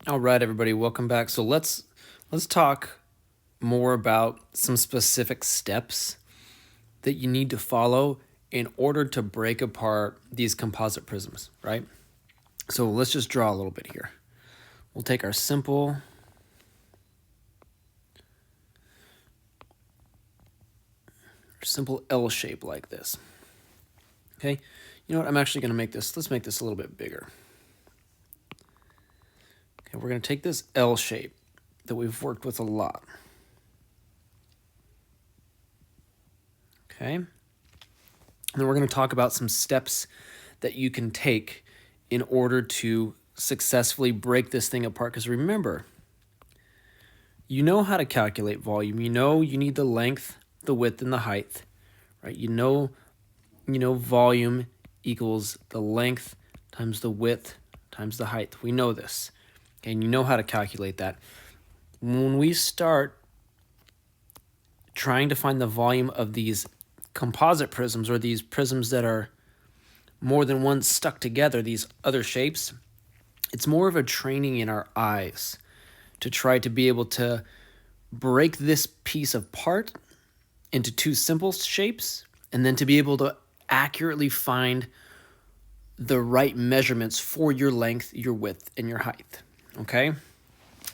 All right, everybody, welcome back. So let's talk more about some specific steps that you need to follow in order to break apart these composite prisms, right? So let's just draw a little bit here. We'll take our simple L shape like this. Okay? You know what? I'm actually going to let's make this a little bit bigger. Okay, we're going to take this L shape that we've worked with a lot. Okay? And then we're going to talk about some steps that you can take in order to successfully break this thing apart. Because remember, you know how to calculate volume. You know you need the length, the width, and the height, right? You know volume equals the length times the width times the height. We know this, and you know how to calculate that. When we start trying to find the volume of these composite prisms, or these prisms that are more than one stuck together, these other shapes, it's more of a training in our eyes to try to be able to break this piece apart into two simple shapes, and then to be able to accurately find the right measurements for your length, your width, and your height. Okay?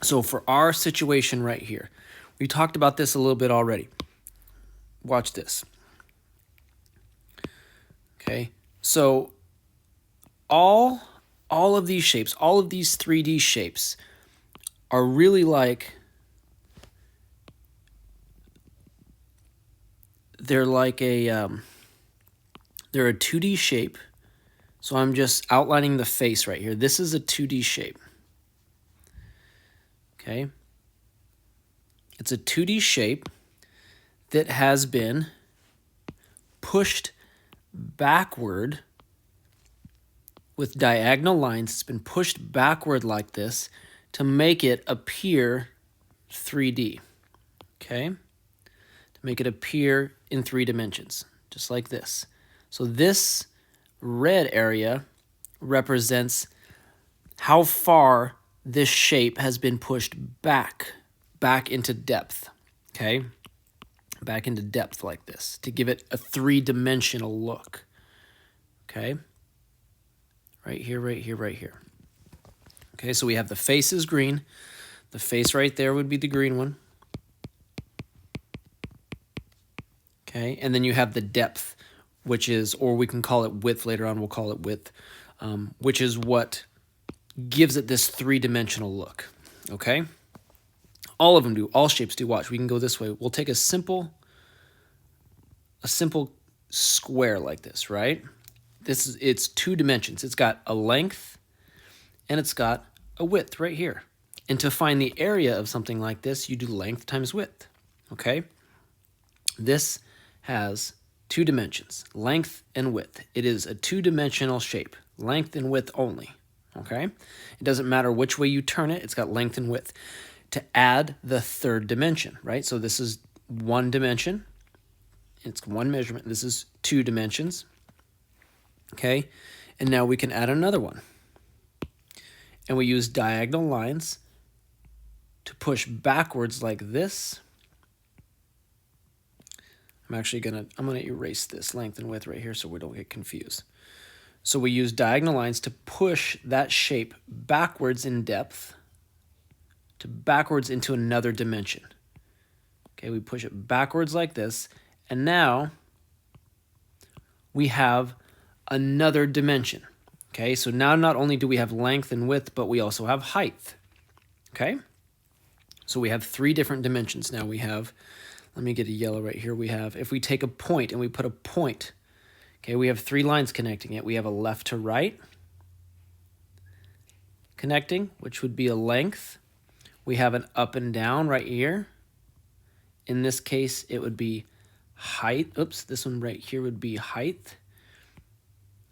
So for our situation right here, we talked about this a little bit already. Watch this. Okay? So all of these shapes, all of these 3D shapes are really like, they're a 2D shape. So I'm just outlining the face right here. This is a 2D shape. Okay? It's a 2D shape that has been pushed backward with diagonal lines. It's been pushed backward like this to make it appear 3D. Okay? To make it appear in 3 dimensions, just like this. So this red area represents how far this shape has been pushed back into depth. Okay? Back into depth like this to give it a 3-dimensional look. Okay? Right here, right here, right here. Okay, so we have the face is green. The face right there would be the green one. Okay, and then you have the depth, which is, or we can call it width later on, we'll call it width, which is what gives it this 3-dimensional look. Okay? All of them do, all shapes do. Watch, we can go this way. We'll take a simple square like this, right? It's 2 dimensions. It's got a length and it's got a width right here. And to find the area of something like this, you do length times width. Okay? This has 2 dimensions, length and width. It is a 2-dimensional shape, length and width only. Okay? It doesn't matter which way you turn it, it's got length and width. To add the 3rd dimension, right? So this is 1 dimension. It's 1 measurement. This is 2 dimensions. Okay? And now we can add another one. And we use diagonal lines to push backwards like this. I'm gonna erase this length and width right here so we don't get confused. So we use diagonal lines to push that shape backwards in depth to backwards into another dimension. Okay, we push it backwards like this, and now we have another dimension. Okay, so now not only do we have length and width, but we also have height. Okay, so we have 3 different dimensions now. We have, let me get a yellow right here. We have, if we take a point and we put a point, okay, we have 3 lines connecting it. We have a left to right connecting, which would be a length. We have an up and down right here. In this case, it would be height. Oops, this one right here would be height.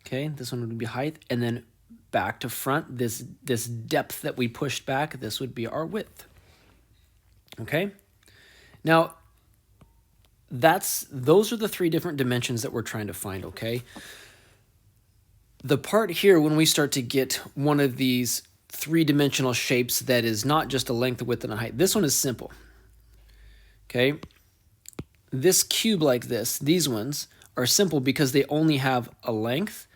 Okay, this one would be height. And then back to front, this depth that we pushed back, this would be our width. Okay? Now, those are the 3 different dimensions that we're trying to find, okay? The part here, when we start to get one of these three-dimensional shapes that is not just a length, a width, and a height. This one is simple. Okay? This cube like this, these ones, are simple because they only have a length,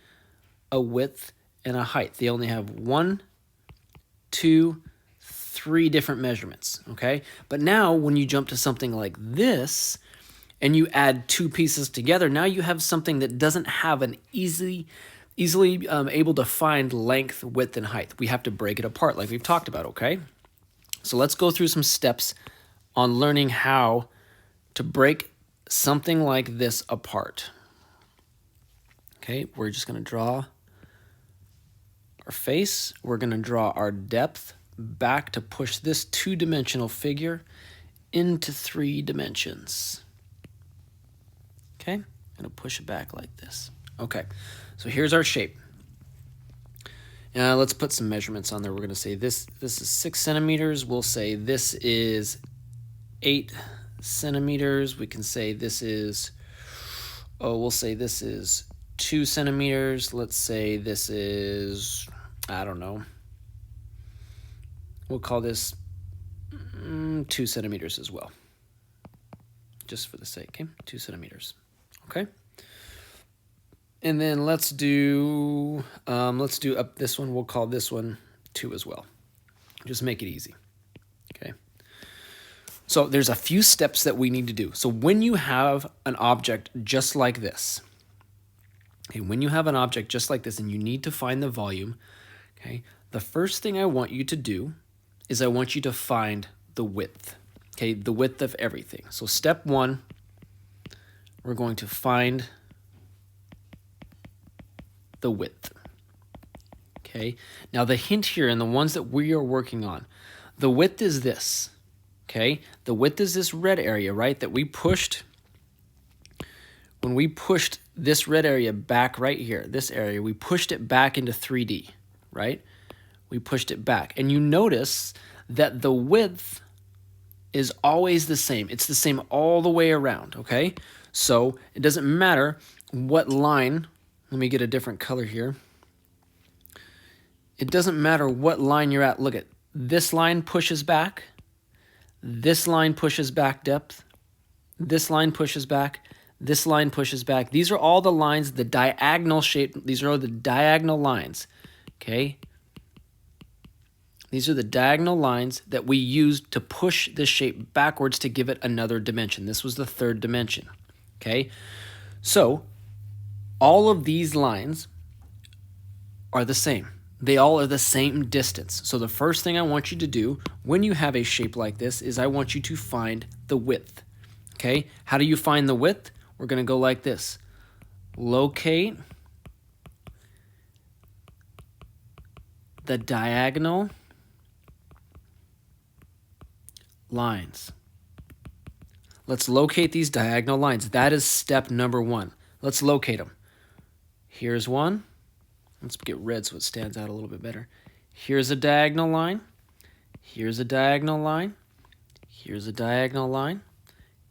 a width, and a height. They only have 1, 2, 3 different measurements, okay? But now when you jump to something like this and you add 2 pieces together, now you have something that doesn't have an easily able to find length, width, and height. We have to break it apart like we've talked about, okay? So let's go through some steps on learning how to break something like this apart. Okay, we're just going to draw our face. We're going to draw our depth back to push this 2-dimensional figure into 3 dimensions. Okay, I'm going to push it back like this. Okay, so here's our shape. Let's put some measurements on there. We're going to say this is 6 centimeters. We'll say this is 8 centimeters. We can say this is, we'll say this is 2 centimeters. Let's say this is, I don't know. We'll call this 2 centimeters as well, just for the sake, okay? 2 centimeters, okay? And then let's do up this one. We'll call this one 2 as well. Just make it easy, okay? So there's a few steps that we need to do. So when you have an object just like this, okay, when you have an object just like this and you need to find the volume, okay, the first thing I want you to do is I want you to find the width, okay, the width of everything. So step 1, we're going to find the width, okay? Now the hint here and the ones that we are working on, the width is this, okay? The width is this red area, right, that we pushed. When we pushed this red area back right here, this area, we pushed it back into 3D, right? We pushed it back. And you notice that the width is always the same. It's the same all the way around, okay? So it doesn't matter what line, let me get a different color here. It doesn't matter what line you're at. Look at this line pushes back. This line pushes back depth. This line pushes back. This line pushes back. These are all the lines, the diagonal shape. These are all the diagonal lines, okay? These are the diagonal lines that we used to push this shape backwards to give it another dimension. This was the 3rd dimension, okay? So all of these lines are the same. They all are the same distance. So the first thing I want you to do when you have a shape like this is I want you to find the width, okay? How do you find the width? We're going to go like this. Locate the diagonal lines. Let's locate these diagonal lines. That is step number 1. Let's locate them. Here's one. Let's get red so it stands out a little bit better. Here's a diagonal line. Here's a diagonal line. Here's a diagonal line.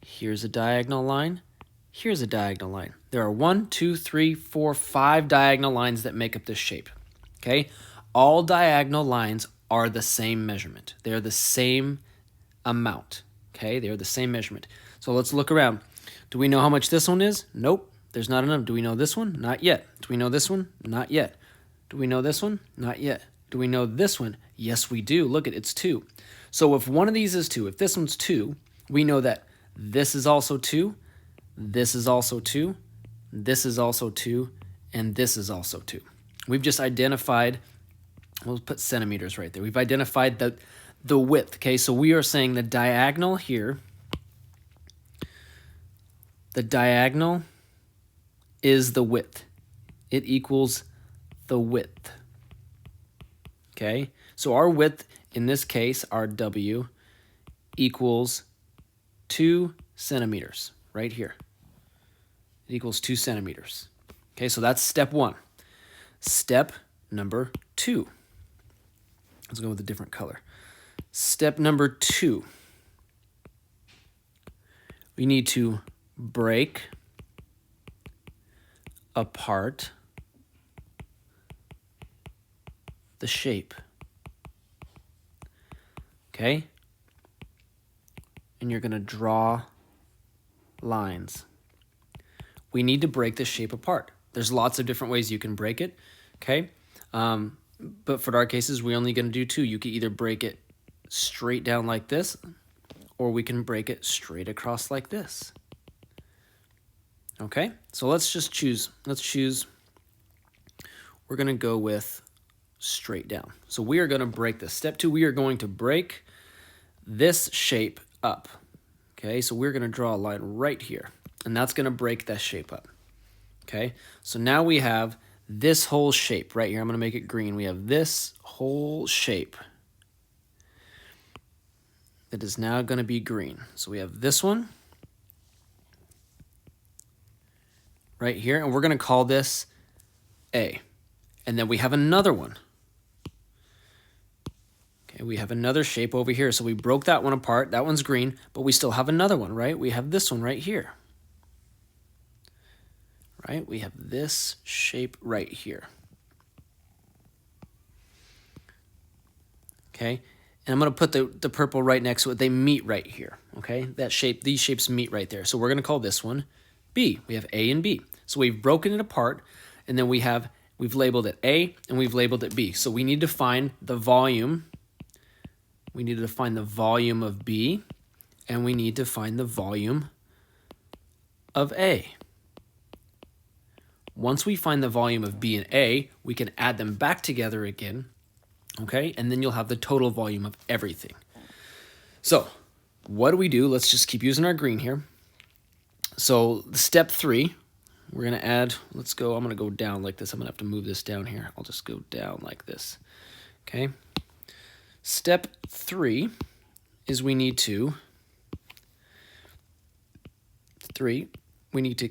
Here's a diagonal line. Here's a diagonal line. There are 1, 2, 3, 4, 5 diagonal lines that make up this shape. Okay? All diagonal lines are the same measurement. They're the same amount. Okay? They're the same measurement. So let's look around. Do we know how much this one is? Nope. There's not enough. Do we know this one? Not yet. Do we know this one? Not yet. Do we know this one? Not yet. Do we know this one? Yes, we do. Look at it's 2. So if one of these is 2, if this one's 2, we know that this is also 2, this is also 2, this is also 2, and this is also 2. We've just identified, we'll put centimeters right there. We've identified the width, okay? So we are saying the diagonal here, the diagonal is the width. It equals the width, okay? So our width, in this case, our W, equals 2 centimeters right here. It equals 2 centimeters. Okay, so that's step 1. Step number 2. Let's go with a different color. Step number 2. We need to break apart the shape. okay? And you're going to draw lines. We need to break this shape apart. There's lots of different ways you can break it, okay? But for our cases, we're only going to do two. You could either break it straight down like this, or we can break it straight across like this. Okay, so let's just choose. Let's choose. We're going to go with straight down. So we are going to break this. Step 2, we are going to break this shape up. Okay, so we're going to draw a line right here, and that's going to break that shape up. Okay, so now we have this whole shape right here. I'm going to make it green. We have this whole shape that is now going to be green. So we have this one right here, and we're going to call this A. And then we have another one. Okay, we have another shape over here. So we broke that one apart. That one's green, but we still have another one, right? We have this one right here. Right? We have this shape right here. Okay? And I'm going to put the purple right next to it. They meet right here. Okay? That shape, these shapes meet right there. So we're going to call this one B. We have A and B. So we've broken it apart, and then we've labeled it A and we've labeled it B. So we need to find the volume. We need to find the volume of B, and we need to find the volume of A. Once we find the volume of B and A, we can add them back together again, okay? And then you'll have the total volume of everything. So what do we do? Let's just keep using our green here. So step 3, we're going to add, I'm going to go down like this. I'm going to have to move this down here. I'll just go down like this, okay? Step 3 is we need to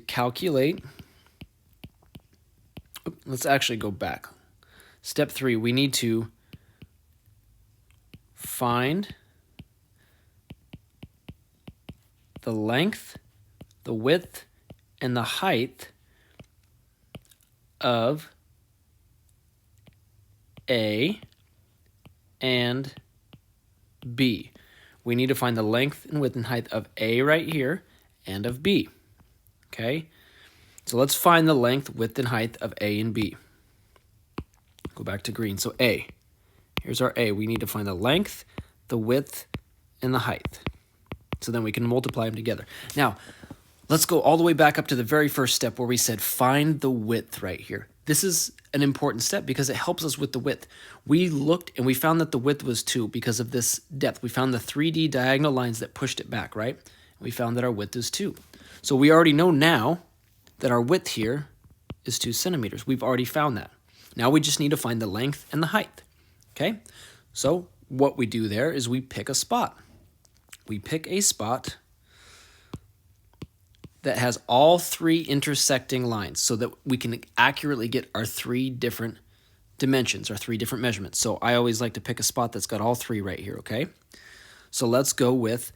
calculate. Let's actually go back. Step 3, we need to find the length, the width, and the height of A and B. We need to find the length and width and height of A right here and of B. Okay? So let's find the length, width, and height of A and B. Go back to green. So A. Here's our A. We need to find the length, the width, and the height. So then we can multiply them together. Now, let's go all the way back up to the very first step where we said find the width right here. This is an important step because it helps us with the width. We looked and we found that the width was 2 because of this depth. We found the 3D diagonal lines that pushed it back, right? We found that our width is 2. So we already know now that our width here is 2 centimeters. We've already found that. Now we just need to find the length and the height. Okay? So what we do there is we pick a spot. We pick a spot that has all 3 intersecting lines so that we can accurately get our 3 different dimensions, our 3 different measurements. So I always like to pick a spot that's got all 3 right here, okay? So let's go with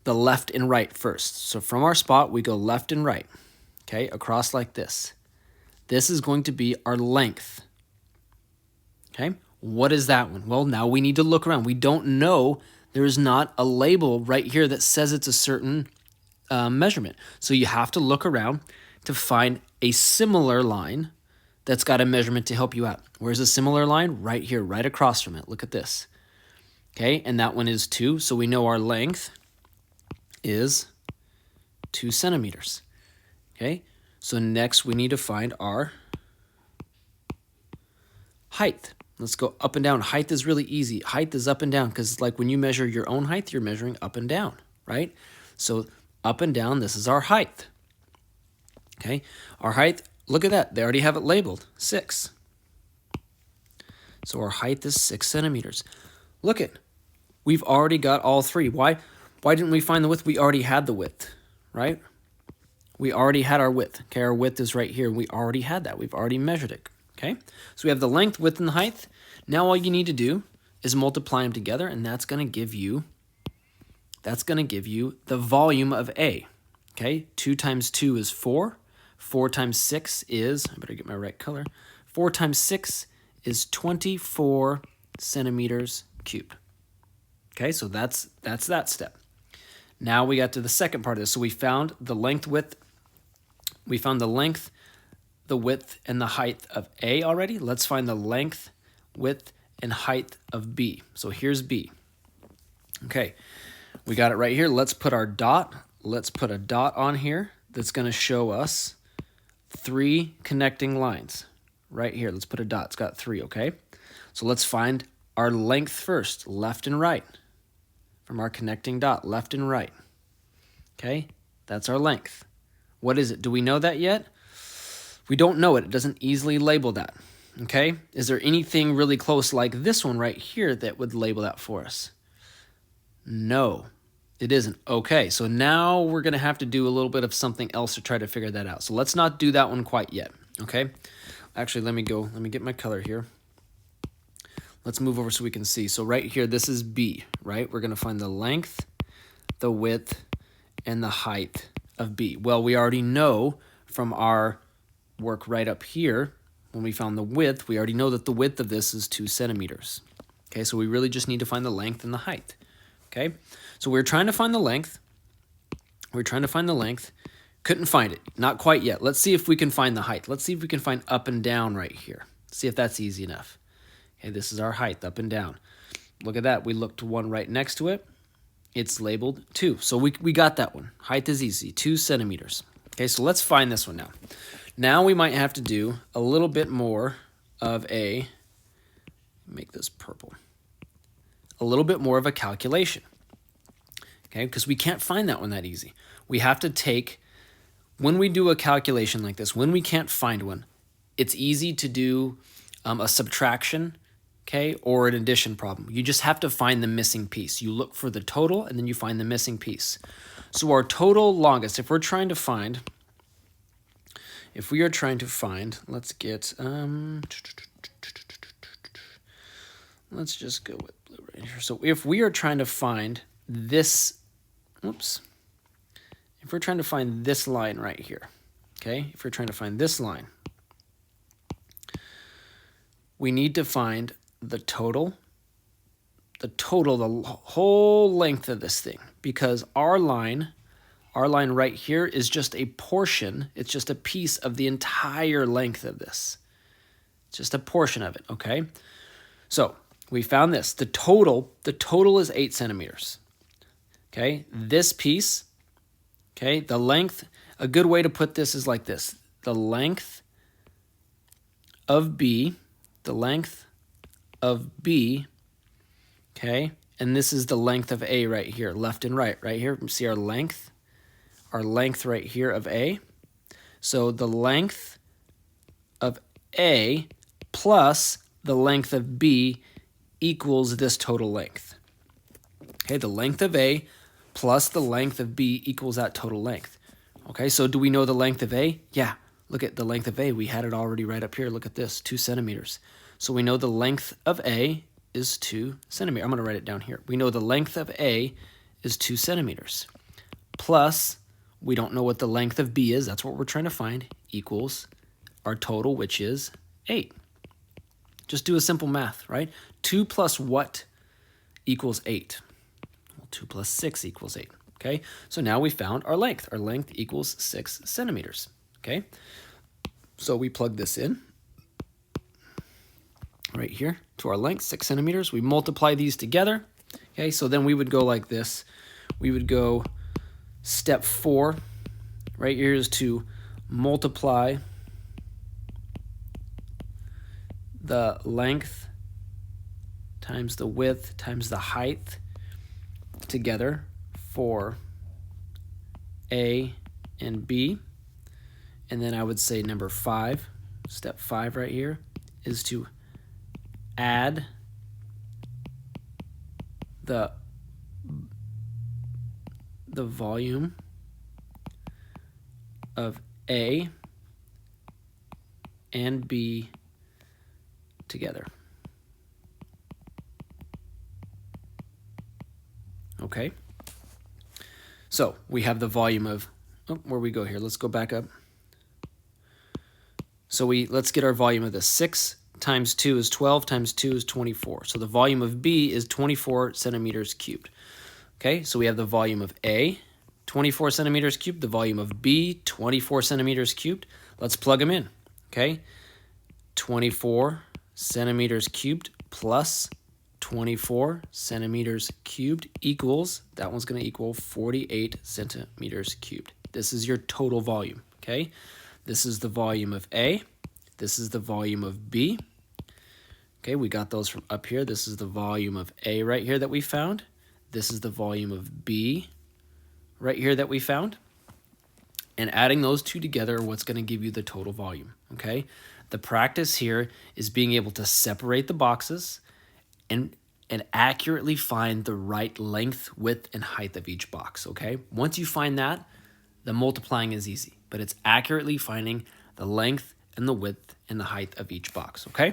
the left and right first. So from our spot, we go left and right, okay, across like this. This is going to be our length, okay? What is that one? Well, now we need to look around. We don't know. There is not a label right here that says it's a certain measurement. So you have to look around to find a similar line that's got a measurement to help you out. Where's a similar line? Right here, right across from it. Look at this. Okay, and that one is 2, so we know our length is 2 centimeters. Okay, so next we need to find our height. Let's go up and down. Height is really easy. Height is up and down because like when you measure your own height, you're measuring up and down, right? So up and down, this is our height. Okay, our height, look at that. They already have it labeled, 6. So our height is 6 centimeters. Look it, we've already got all 3. Why didn't we find the width? We already had the width, right? We already had our width. Okay, our width is right here. We already had that. We've already measured it. Okay, so we have the length, width, and the height. Now all you need to do is multiply them together, and that's going to give you the volume of A. Okay, 2 times 2 is 4. 4 times 6 is, I better get my right color. 4 times 6 is 24 centimeters cubed. Okay, so that's that step. Now we got to the second part of this. So we found the length, width, we found the length, the width, and the height of A already. Let's find the length, width, and height of B. So here's B. Okay, we got it right here. Let's put our dot. Let's put a dot on here that's going to show us 3 connecting lines. Right here, let's put a dot. It's got 3, okay? So let's find our length first, left and right. From our connecting dot, left and right. Okay, that's our length. What is it? Do we know that yet? We don't know it. It doesn't easily label that. Okay, is there anything really close like this one right here that would label that for us? No, it isn't. Okay, so now we're going to have to do a little bit of something else to try to figure that out. So let's not do that one quite yet. Okay, actually, let me get my color here. Let's move over so we can see. So right here, this is B, right? We're going to find the length, the width, and the height of B. Well, we already know from our work right up here, when we found the width, we already know that the width of this is 2 centimeters. Okay, so we really just need to find the length and the height. Okay, so we're trying to find the length. Couldn't find it, not quite yet. Let's see if we can find the height. Let's see if we can find up and down right here. See if that's easy enough. Okay, this is our height, up and down. Look at that. We looked to one right next to it. It's labeled 2. So we got that one. Height is easy, 2 centimeters. Okay, so let's find this one now. Now we might have to do a little bit more of a, make this purple, a little bit more of a calculation. Okay, because we can't find that one that easy. We have to take, when we do a calculation like this, when we can't find one, it's easy to do a subtraction, okay, or an addition problem. You just have to find the missing piece. You look for the total, and then you find the missing piece. So our total longest, if we are trying to find, let's get, let's just go with blue right here. So if we are trying to find this, if we're trying to find this line right here, okay, if we're trying to find this line, we need to find the total, the whole length of this thing, because our line right here is just a portion, it's just a piece of the entire length of this. It's just a portion of it, okay? So we found this, the total is 8 centimeters, okay? This piece, okay, the length, a good way to put this is like this, the length of B, okay, and this is the length of A right here, left and right here. See our length right here of A. So the length of A plus the length of B equals this total length. Okay, the length of A plus the length of B equals that total length. Okay, so do we know the length of A? Yeah, look at the length of A. We had it already right up here. Look at this, 2 centimeters. So we know the length of A is 2 centimeters. I'm going to write it down here. We know the length of A is 2 centimeters. Plus, we don't know what the length of B is. That's what we're trying to find. Equals our total, which is 8. Just do a simple math, right? 2 plus what equals 8? Well, 2 plus 6 equals 8. Okay, so now we found our length. Our length equals 6 centimeters. Okay, so we plug this in right here to our length, 6 centimeters. We multiply these together. Okay, so then we would go like this. We would go step 4 right here is to multiply the length times the width times the height together for A and B. And then I would say number 5, step 5 right here, is to add the volume of A and B together. Okay, so we have the volume of, where we go here, let's go back up. So let's get our volume of the 6 times 2 is 12 times 2 is 24. So the volume of B is 24 centimeters cubed. Okay, so we have the volume of A, 24 centimeters cubed, the volume of B, 24 centimeters cubed. Let's plug them in. Okay, 24 centimeters cubed plus 24 centimeters cubed equals, that one's going to equal 48 centimeters cubed. This is your total volume, okay? This is the volume of A. This is the volume of B. Okay, we got those from up here. This is the volume of A right here that we found. This is the volume of B right here that we found. And adding those two together are what's going to give you the total volume, okay? The practice here is being able to separate the boxes and accurately find the right length, width, and height of each box, okay? Once you find that, the multiplying is easy, but it's accurately finding the length and the width and the height of each box, okay?